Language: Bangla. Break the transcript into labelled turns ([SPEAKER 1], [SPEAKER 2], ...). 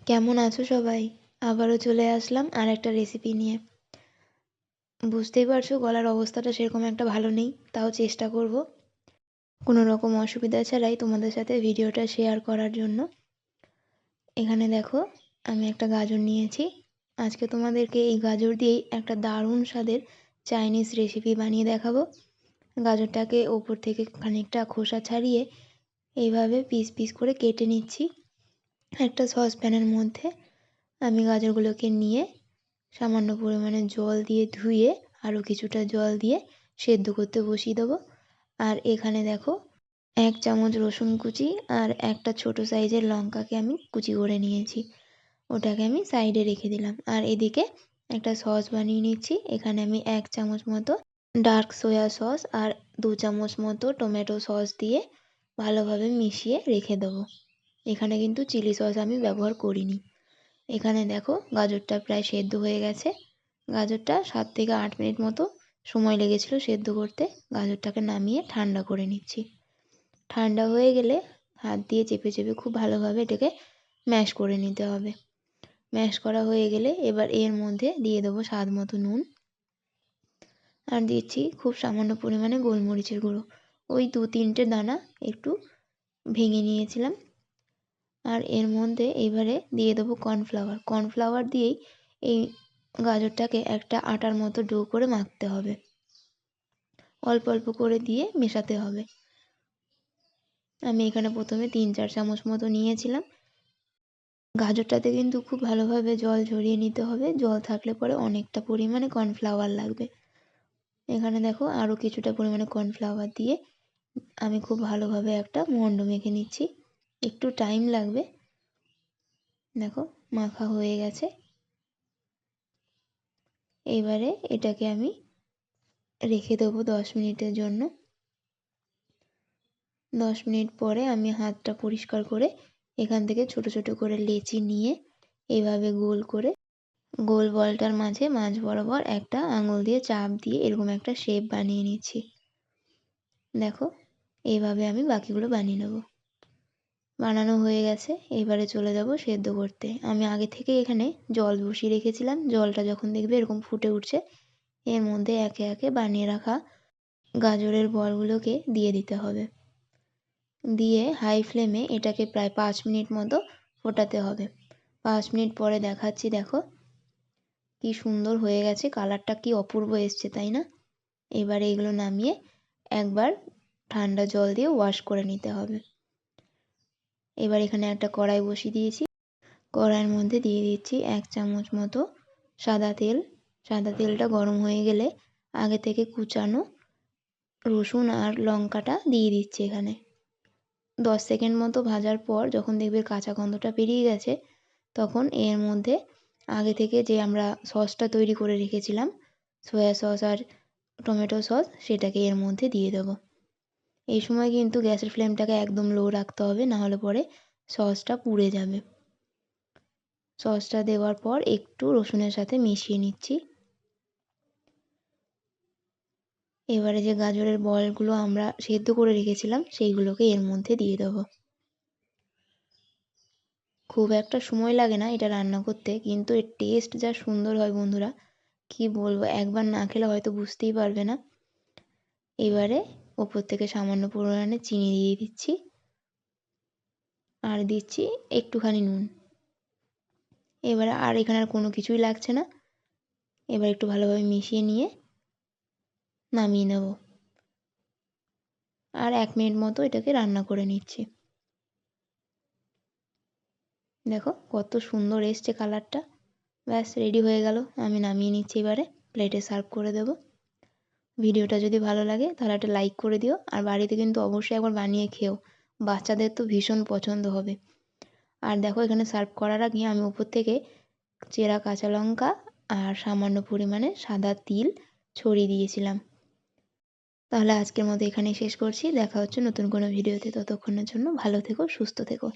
[SPEAKER 1] কেমন আছো সবাই? আবারও চলে আসলাম আর একটা রেসিপি নিয়ে। বুঝতেই পারছো গলার অবস্থাটা সেরকম একটা ভালো নেই, তাও চেষ্টা করব কোনো রকম অসুবিধা ছাড়াই তোমাদের সাথে ভিডিওটা শেয়ার করার জন্য। এখানে দেখো, আমি একটা গাজর নিয়েছি। আজকে তোমাদেরকে এই গাজর দিয়েই একটা দারুণ স্বাদের চাইনিজ রেসিপি বানিয়ে দেখাবো। গাজরটাকে ওপর থেকে খানিকটা খোসা ছাড়িয়ে এইভাবে পিস পিস করে কেটে নিচ্ছি। একটা সসপ্যানের মধ্যে আমি গাজরগুলোকে নিয়ে সামান্য পরিমাণে জল দিয়ে ধুয়ে আরও কিছুটা জল দিয়ে সেদ্ধ করতে বসিয়ে দেবো। আর এখানে দেখো, 1 চামচ রসুন কুচি আর একটা ছোট সাইজের লঙ্কাকে আমি কুচি করে নিয়েছি, ওটাকে আমি সাইডে রেখে দিলাম। আর এদিকে একটা সস বানিয়ে নিচ্ছি। এখানে আমি 1 চামচ মতো ডার্ক সোয়া সস আর 2 চামচ মতো টমেটো সস দিয়ে ভালোভাবে মিশিয়ে রেখে দেবো। এখানে কিন্তু চিলি সস আমি ব্যবহার করিনি। এখানে দেখো, গাজরটা প্রায় সেদ্ধ হয়ে গেছে। গাজরটা 7 থেকে 8 মিনিট মতো সময় লেগেছিল সেদ্ধ করতে। গাজরটাকে নামিয়ে ঠান্ডা করে নিচ্ছি। ঠান্ডা হয়ে গেলে হাত দিয়ে চেপে চেপে খুব ভালোভাবে এটাকে ম্যাশ করে নিতে হবে। ম্যাশ করা হয়ে গেলে এবার এর মধ্যে দিয়ে দেবো স্বাদ মতো নুন, আর দিচ্ছি খুব সামান্য পরিমাণে গোলমরিচের গুঁড়ো। ওই 2-3টে দানা একটু ভেঙে নিয়েছিলাম। আর এর মধ্যে এবারে দিয়ে দেবো কর্নফ্লাওয়ার। কর্নফ্লাওয়ার দিয়েই এই গাজরটাকে একটা আটার মতো ডো করে মাখতে হবে। অল্প অল্প করে দিয়ে মেশাতে হবে। আমি এখানে প্রথমে 3-4 চামচ মতো নিয়েছিলাম। গাজরটাতে কিন্তু খুব ভালোভাবে জল ঝরিয়ে নিতে হবে। জল থাকলে পরে অনেকটা পরিমাণে কর্নফ্লাওয়ার লাগবে। এখানে দেখো, আরও কিছুটা পরিমাণে কর্নফ্লাওয়ার দিয়ে আমি খুব ভালোভাবে একটা মণ্ড মেখে নিচ্ছি। একটু টাইম লাগবে। দেখো, মাখা হয়ে গেছে। এবারে এটাকে আমি রেখে দেবো 10 মিনিটের জন্য। 10 মিনিট পরে আমি হাতটা পরিষ্কার করে এখান থেকে ছোট ছোট করে লেচি নিয়ে এইভাবে গোল করে গোল বলটার মাঝ বরাবর একটা আঙুল দিয়ে চাপ দিয়ে এরকম একটা শেপ বানিয়ে নিচ্ছি। দেখো, এইভাবে আমি বাকিগুলো বানিয়ে নেব। বানানো হয়ে গেছে। এবারে চলে যাব সেদ্ধ করতে। আমি আগে থেকে এখানে জল বসিয়ে রেখেছিলাম। জলটা যখন দেখবে এরকম ফুটে উঠছে, এর মধ্যে একে একে বানিয়ে রাখা গাজরের বলগুলোকে দিয়ে দিতে হবে। দিয়ে হাই ফ্লেমে এটাকে প্রায় 5 মিনিট মতো ফোটাতে হবে। 5 মিনিট পরে দেখাচ্ছি। দেখো, কি সুন্দর হয়ে গেছে, কালারটা কি অপূর্ব এসছে, তাই না? এবারে এগুলো নামিয়ে একবার ঠান্ডা জল দিয়ে ওয়াশ করে নিতে হবে। এবার এখানে একটা কড়াই বসিয়ে দিয়েছি। কড়াইয়ের মধ্যে দিয়ে দিচ্ছি 1 চামচ মতো সাদা তেল। সাদা তেলটা গরম হয়ে গেলে আগে থেকে কুচানো রসুন আর লঙ্কাটা দিয়ে দিচ্ছি এখানে। 10 সেকেন্ড মতো ভাজার পর যখন দেখবে কাঁচা গন্ধটা বেরিয়ে গেছে, তখন এর মধ্যে আগে থেকে যে আমরা সসটা তৈরি করে রেখেছিলাম, সয়া সস আর টমেটো সস, সেটাকে এর মধ্যে দিয়ে দেবো। এই সময় কিন্তু গ্যাসের ফ্লেমটাকে একদম লো রাখতে হবে, নাহলে পরে সসটা পুড়ে যাবে। সসটা দেওয়ার পর একটু রসুনের সাথে মিশিয়ে নিচ্ছি। এবারে যে গাজরের বলগুলো আমরা সেদ্ধ করে রেখেছিলাম, সেইগুলোকে এর মধ্যে দিয়ে দেবো। খুব একটা সময় লাগে না এটা রান্না করতে, কিন্তু এর টেস্ট যা সুন্দর হয় বন্ধুরা, কি বলবো, একবার না খেলে হয়তো বুঝতেই পারবে না। এবারে ওপর থেকে সামান্য পরিমাণে চিনি দিয়ে দিচ্ছি, আর দিচ্ছি একটুখানি নুন। এবারে আর এখানে আর কোনো কিছুই লাগছে না। এবার একটু ভালোভাবে মিশিয়ে নিয়ে নামিয়ে নেব। আর 1 মিনিট মতো এটাকে রান্না করে নিচ্ছি। দেখো কত সুন্দর এসছে কালারটা। ব্যাস রেডি হয়ে গেল। আমি নামিয়ে নিচ্ছি। এবারে প্লেটে সার্ভ করে দেব। ভিডিওটা যদি ভালো লাগে তাহলে একটা লাইক করে দিও, আর বাড়িতে কিন্তু অবশ্যই একবার বানিয়ে খেও। বাচ্চাদের তো ভীষণ পছন্দ হবে। আর দেখো, এখানে সার্ভ করার আগে আমি উপর থেকে চেরা কাঁচা লঙ্কা আর সামান্য পরিমাণে সাদা তিল ছড়িয়ে দিয়েছিলাম। তাহলে আজকের মতো এখানেই শেষ করছি। দেখা হচ্ছে নতুন কোনো ভিডিওতে। ততক্ষণের জন্য ভালো থেকো, সুস্থ থেকো।